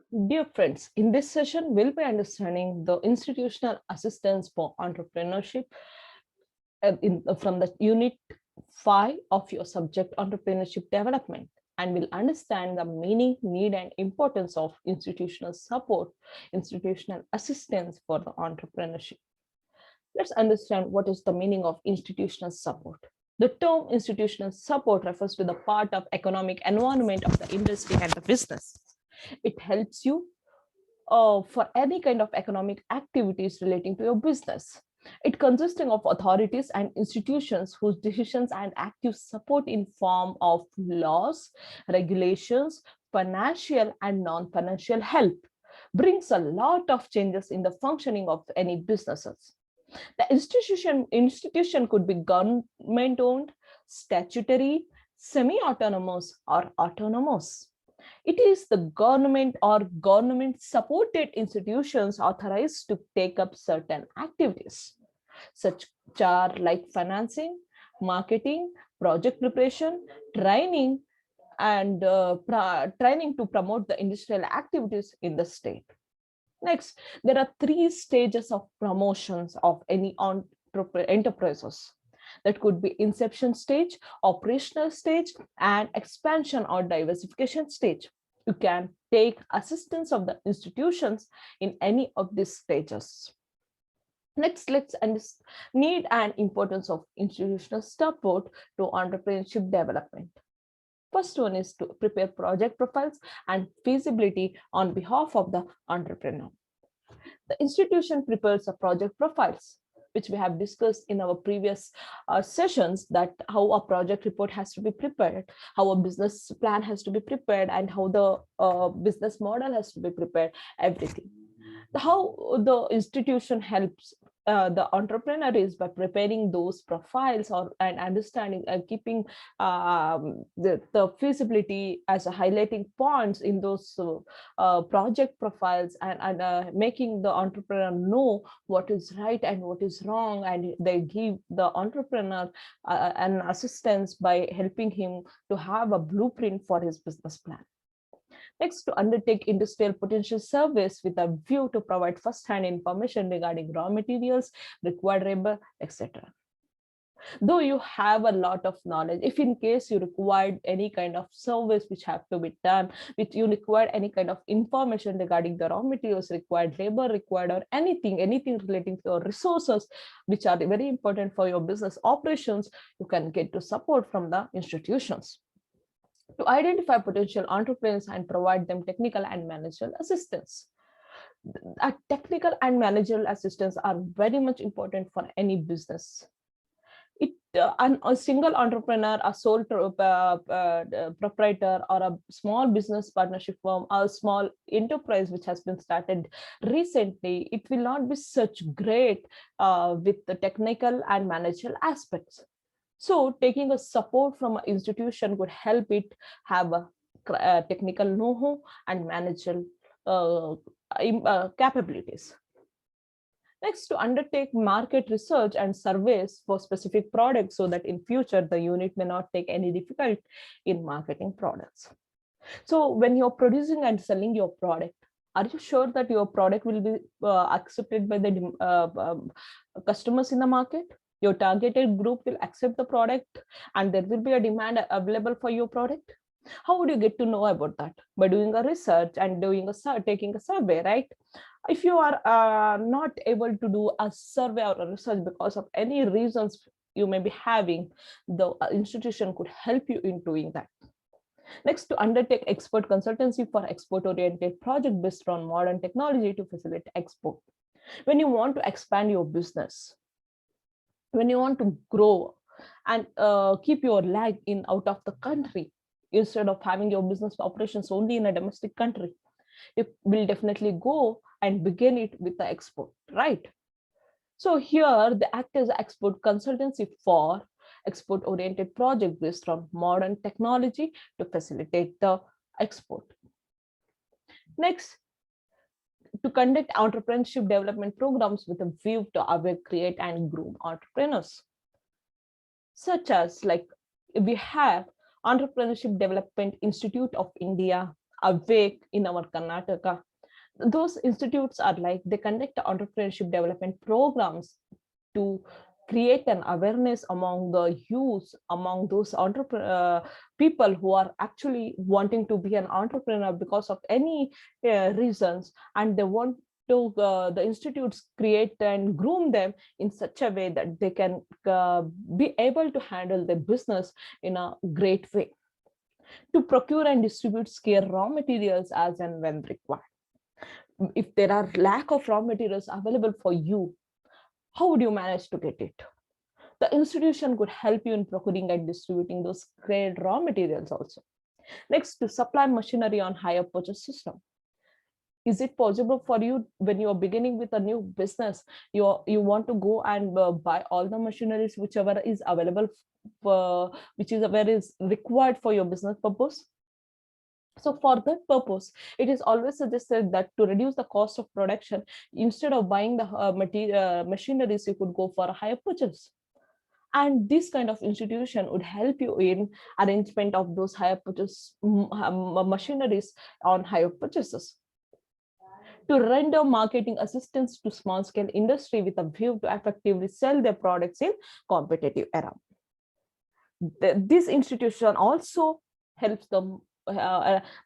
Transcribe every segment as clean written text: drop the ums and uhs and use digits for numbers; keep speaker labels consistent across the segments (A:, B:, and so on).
A: Dear friends, in this session, we'll be understanding the institutional assistance for entrepreneurship from the unit 5 of your subject entrepreneurship development, and we'll understand the meaning, need, and importance of institutional support, institutional assistance for the entrepreneurship. Let's understand what is the meaning of institutional support. The term institutional support refers to the part of economic environment of the industry and the business. It helps you for any kind of economic activities relating to your business. It consisting of authorities and institutions whose decisions and active support in form of laws, regulations, financial and non-financial help brings a lot of changes in the functioning of any businesses. The institution could be government owned, statutory, semi-autonomous, or autonomous. It is the government or government supported institutions authorized to take up certain activities, such are like financing, marketing, project preparation, training, and training to promote the industrial activities in the state. Next, there are 3 stages of promotions of any enterprises. That could be inception stage, operational stage, and expansion or diversification stage. You can take assistance of the institutions in any of these stages. Next, let's understand need and importance of institutional support to entrepreneurship development. First one is to prepare project profiles and feasibility on behalf of the entrepreneur. The institution prepares a project profiles, which we have discussed in our previous sessions, that how a project report has to be prepared, how a business plan has to be prepared, and how the business model has to be prepared, everything. How the institution helps the entrepreneur is by preparing those profiles or and understanding and keeping the feasibility as a highlighting points in those project profiles, and making the entrepreneur know what is right and what is wrong, and they give the entrepreneur an assistance by helping him to have a blueprint for his business plan. Next, to undertake industrial potential surveys with a view to provide first-hand information regarding raw materials, required labor, etc. Though you have a lot of knowledge, if in case you required any kind of service which have to be done, which you require any kind of information regarding the raw materials required, labor required, or anything relating to your resources, which are very important for your business operations, you can get to support from the institutions to identify potential entrepreneurs and provide them technical and managerial assistance. Technical and managerial assistance are very much important for any business. A single entrepreneur, a sole proprietor, or a small business partnership firm, or a small enterprise which has been started recently, it will not be such great with the technical and managerial aspects. So taking a support from an institution would help it have a technical know-how and managerial capabilities. Next, to undertake market research and surveys for specific products so that in future the unit may not take any difficulty in marketing products. So when you're producing and selling your product, are you sure that your product will be accepted by the customers in the market? Your targeted group will accept the product and there will be a demand available for your product. How would you get to know about that? By doing a research and taking a survey, right? If you are not able to do a survey or a research because of any reasons you may be having, the institution could help you in doing that. Next, to undertake expert consultancy for export-oriented project based on modern technology to facilitate export. When you want to expand your business, when you want to grow and keep your leg in out of the country, instead of having your business operations only in a domestic country, you will definitely go and begin it with the export, right? So here the act as export consultancy for export oriented project based on modern technology to facilitate the export. Next, to conduct entrepreneurship development programs with a view to awake, create, and groom entrepreneurs. Such as like we have Entrepreneurship Development Institute of India, awake in our Karnataka. Those institutes are like they conduct entrepreneurship development programs to create an awareness among the youth, among those people who are actually wanting to be an entrepreneur because of any reasons, and they want to the institutes create and groom them in such a way that they can be able to handle their business in a great way, to procure and distribute scarce raw materials as and when required. If there are lack of raw materials available for you, how would you manage to get it? The institution could help you in procuring and distributing those great raw materials also. Next, to supply machinery on hire purchase system. Is it possible for you when you are beginning with a new business, you want to go and buy all the machineries whichever is available, which is where is required for your business purpose? So for that purpose, it is always suggested that to reduce the cost of production, instead of buying the machineries, you could go for a higher purchase. And this kind of institution would help you in arrangement of those higher purchase machineries on higher purchases. To render marketing assistance to small scale industry with a view to effectively sell their products in competitive era. This institution also helps the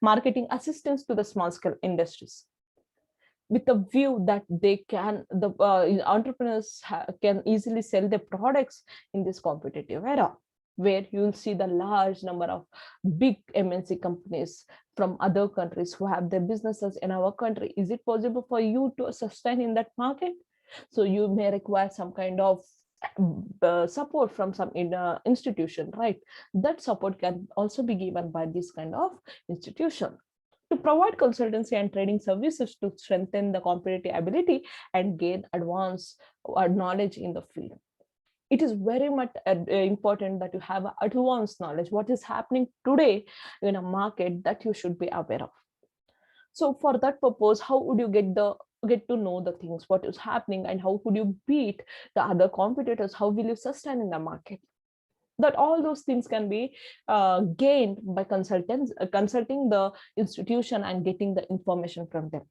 A: marketing assistance to the small scale industries, with the view that they can, the entrepreneurs can easily sell their products in this competitive era, where you'll see the large number of big MNC companies from other countries who have their businesses in our country. Is it possible for you to sustain in that market? So you may require some kind of support from some institution, right? That support can also be given by this kind of institution. To provide consultancy and trading services to strengthen the competitive ability and gain advanced knowledge in the field. It is very much important that you have advanced knowledge, what is happening today in a market that you should be aware of. So for that purpose, how would you get to know the things, what is happening, and how could you beat the other competitors? How will you sustain in the market? That all those things can be gained by consulting the institution and getting the information from them.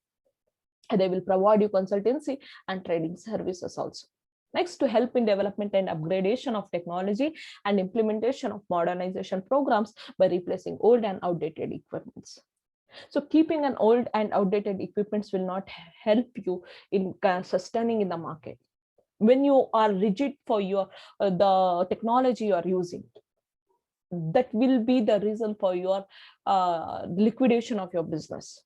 A: And they will provide you consultancy and trading services also. Next, to help in development and upgradation of technology and implementation of modernization programs by replacing old and outdated equipments. So keeping an old and outdated equipments will not help you in sustaining in the market. When you are rigid for your the technology you are using, that will be the reason for your liquidation of your business.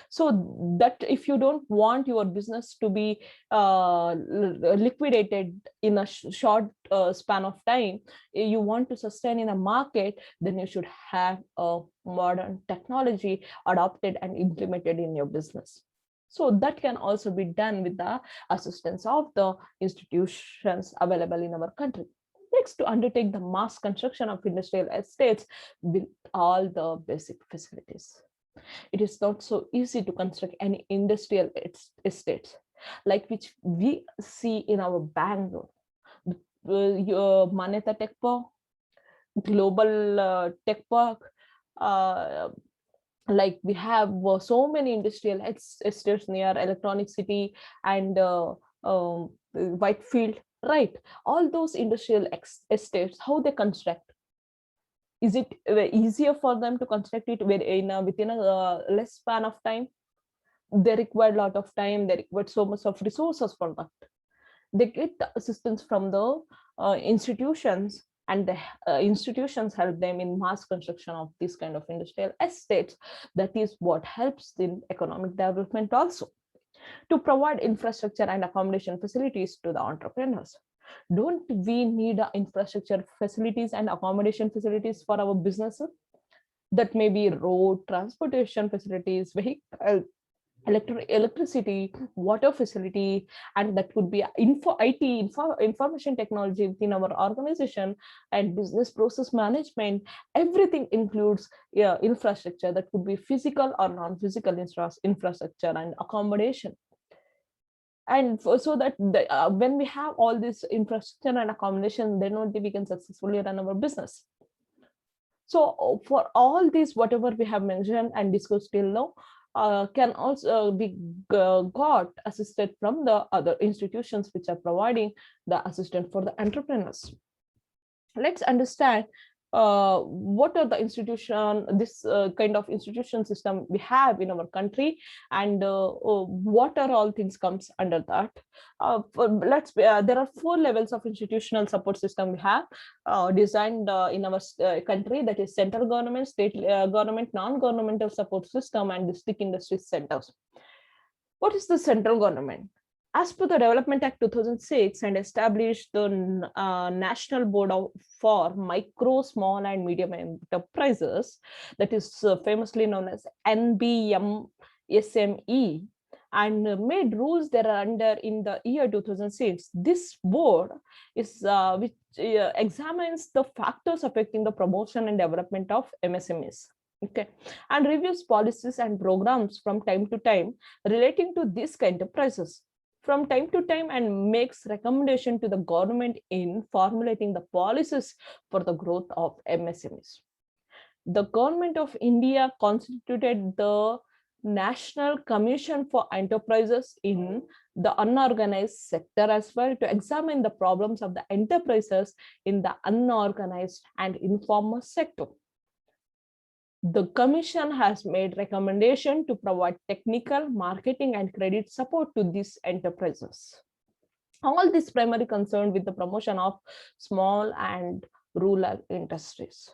A: So that if you don't want your business to be liquidated in a short span of time, you want to sustain in a market, then you should have a modern technology adopted and implemented in your business. So that can also be done with the assistance of the institutions available in our country. Next, to undertake the mass construction of industrial estates with all the basic facilities. It is not so easy to construct any industrial estates like which we see in our Bangalore, your Maneta Tech Park, Global Tech Park. Like we have so many industrial estates near Electronic City and Whitefield, right? All those industrial estates, how they construct? Is it easier for them to construct it within a less span of time? They require a lot of time, they require so much of resources for that. They get the assistance from the institutions, and the institutions help them in mass construction of this kind of industrial estates. That is what helps in economic development also. To provide infrastructure and accommodation facilities to the entrepreneurs. Don't we need infrastructure facilities and accommodation facilities for our businesses? That may be road, transportation facilities, vehicle, electricity, water facility, and that could be information technology within our organization, and business process management. Everything includes infrastructure, that could be physical or non-physical infrastructure and accommodation. And so that when we have all this infrastructure and accommodation, then only we can successfully run our business. So for all these, whatever we have mentioned and discussed till now, can also be got assisted from the other institutions which are providing the assistance for the entrepreneurs. Let's understand what are the institution, this kind of institution system we have in our country, and what are all things comes under that. There are 4 levels of institutional support system we have designed in our country, that is central government, state government, non-governmental support system, and district industry centers. What is the central government? As per the Development Act 2006 and established the National Board for Micro, Small and Medium Enterprises, that is famously known as NBMSME, and made rules that are under in the year 2006. This board is which examines the factors affecting the promotion and development of MSMEs. Okay, and reviews policies and programs from time to time relating to these enterprises from time to time, and makes recommendation to the government in formulating the policies for the growth of MSMEs. The government of India constituted the National Commission for Enterprises in the unorganized sector as well, to examine the problems of the enterprises in the unorganized and informal sector. The Commission has made recommendation to provide technical, marketing, and credit support to these enterprises. All this primarily concerned with the promotion of small and rural industries.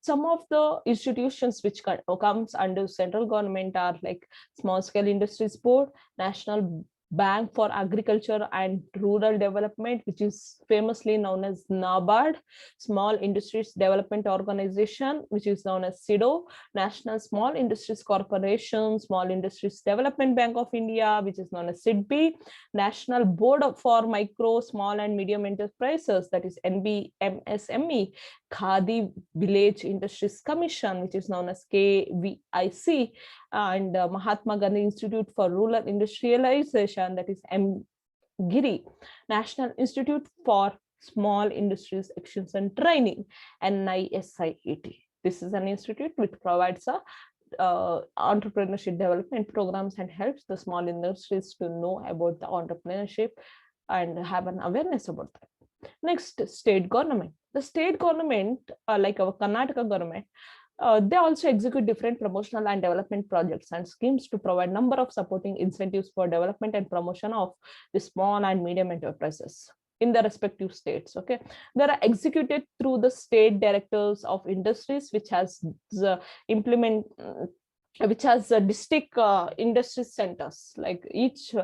A: Some of the institutions which comes under central government are like Small Scale Industries Board, National Bank for Agriculture and Rural Development, which is famously known as NABARD, Small Industries Development Organization, which is known as SIDO, National Small Industries Corporation, Small Industries Development Bank of India, which is known as SIDBI, National Board for Micro, Small and Medium Enterprises, that is NBMSME, Khadi Village Industries Commission, which is known as KVIC, and Mahatma Gandhi Institute for Rural Industrialization, that is MGIRI, National Institute for Small Industries Actions and Training, NISIET. This is an institute which provides entrepreneurship development programs and helps the small industries to know about the entrepreneurship and have an awareness about that. Next, state government. The state government, like our Karnataka government, they also execute different promotional and development projects and schemes to provide number of supporting incentives for development and promotion of the small and medium enterprises in the respective states. Okay, they are executed through the state directors of industries, which has district industry centers. Like each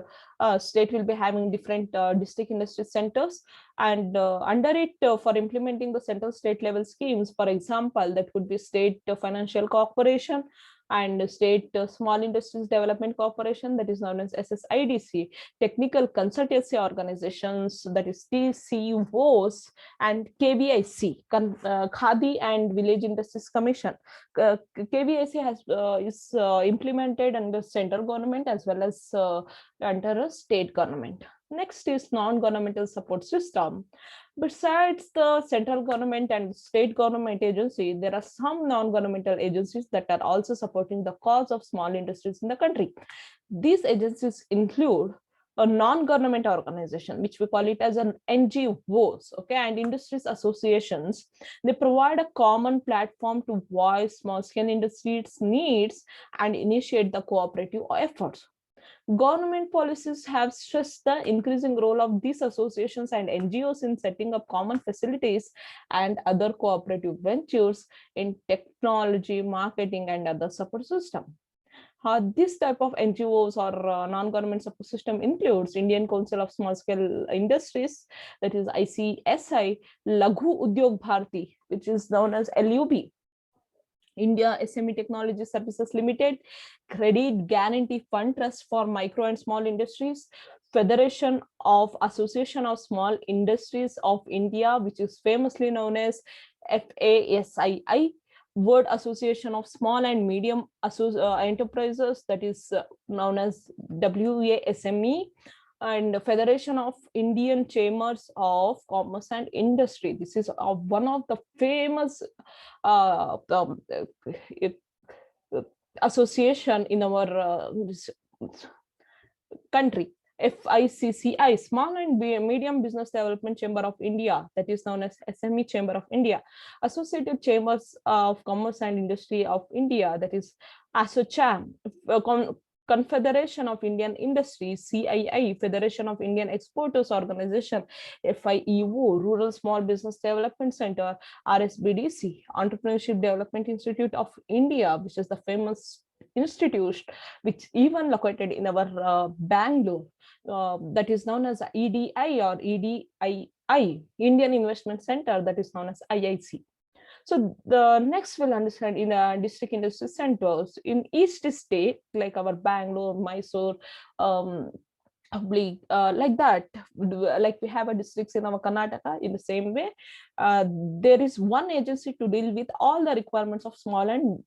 A: state will be having different district industry centers, and under it, for implementing the central state level schemes, for example, that could be State Financial Corporation and State Small Industries Development Corporation, that is known as SSIDC, technical consultancy organizations, that is TCOs, and KVIC, Khadi and Village Industries Commission. KVIC is implemented under central government as well as under a state government. Next is non-governmental support system. Besides the central government and state government agency, there are some non-governmental agencies that are also supporting the cause of small industries in the country. These agencies include a non-government organization, which we call it as an NGOs, okay, and industries associations. They provide a common platform to voice small-scale industries' needs and initiate the cooperative efforts. Government policies have stressed the increasing role of these associations and NGOs in setting up common facilities and other cooperative ventures in technology, marketing, and other support systems. This type of NGOs or non-government support system includes Indian Council of Small Scale Industries, that is ICSI, Laghu Udyog Bharti, which is known as LUB, India SME Technology Services Limited, Credit Guarantee Fund Trust for Micro and Small Industries, Federation of Association of Small Industries of India, which is famously known as FASII, World Association of Small and Medium Enterprises, that is known as WASME, and Federation of Indian Chambers of Commerce and Industry. This is one of the famous uh, um, uh, association in our country. FICCI, Small and Medium Business Development Chamber of India, that is known as SME Chamber of India. Associated Chambers of Commerce and Industry of India, that is ASSOCHAM. Confederation of Indian Industries, CII, Federation of Indian Exporters Organization, FIEO, Rural Small Business Development Center, RSBDC, Entrepreneurship Development Institute of India, which is the famous institute which even located in our Bangalore, that is known as EDI or EDII, Indian Investment Center, that is known as IIC. So the next we'll understand in district industry centers in each state, like our Bangalore, Mysore, like that, like we have a districts in our Karnataka. In the same way, there is one agency to deal with all the requirements of small and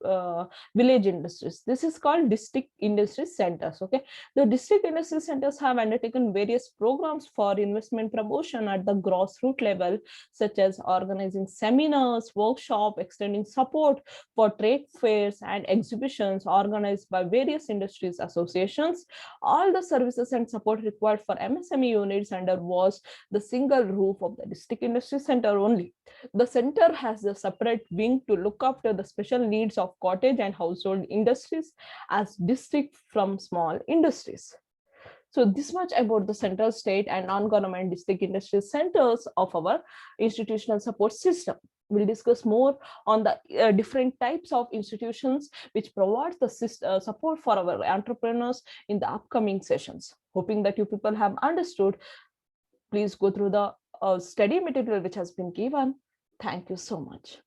A: village industries. This is called district industry centers. Okay, the district industry centers have undertaken various programs for investment promotion at the grassroots level, such as organizing seminars, workshops, extending support for trade fairs and exhibitions organized by various industries associations. All the services and support required for MSME units under was the single roof of the district industry center only. The center has a separate wing to look after the special needs of cottage and household industries as distinct from small industries. So this much about the central, state and non-government district industry centers of our institutional support system. We'll discuss more on the different types of institutions which provides the support for our entrepreneurs in the upcoming sessions. Hoping that you people have understood. Please go through the study material which has been given. Thank you so much.